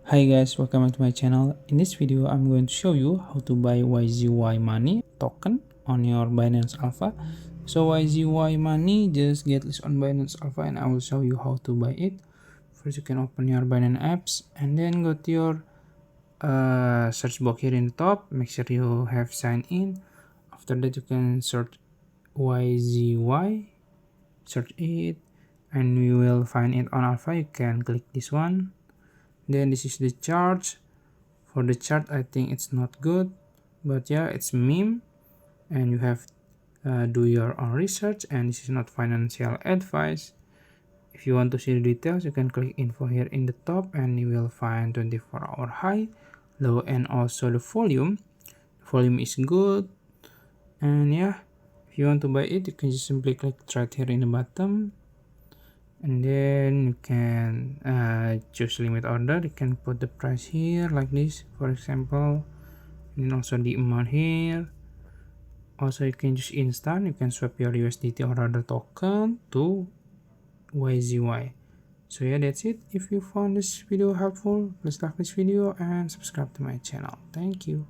Hi guys, welcome back to my channel. In this video, I'm going to show you how to buy YZY Money token on your Binance Alpha. So YZY Money just get listed on Binance Alpha and I will show you how to buy it. First, you can open your Binance apps and then go to your search box here in the top. Make sure you have signed in. After that, you can search YZY, search it, and you will find it on Alpha. You can click this one. Then this is the chart. For the chart, I think it's not good, but yeah, it's meme and you have do your own research, and this is not financial advice. If you want to see the details, you can click info here in the top and you will find 24-hour high, low, and also the volume. The volume is good, and yeah, if you want to buy it, you can just simply click right here in the bottom, and then you can choose limit order. You can put the price here like this, for example, and also the amount here. Also, you can just instant, you can swap your USDT or other token to YZY. So yeah, that's it. If you found this video helpful, please like this video and subscribe to my channel. Thank you.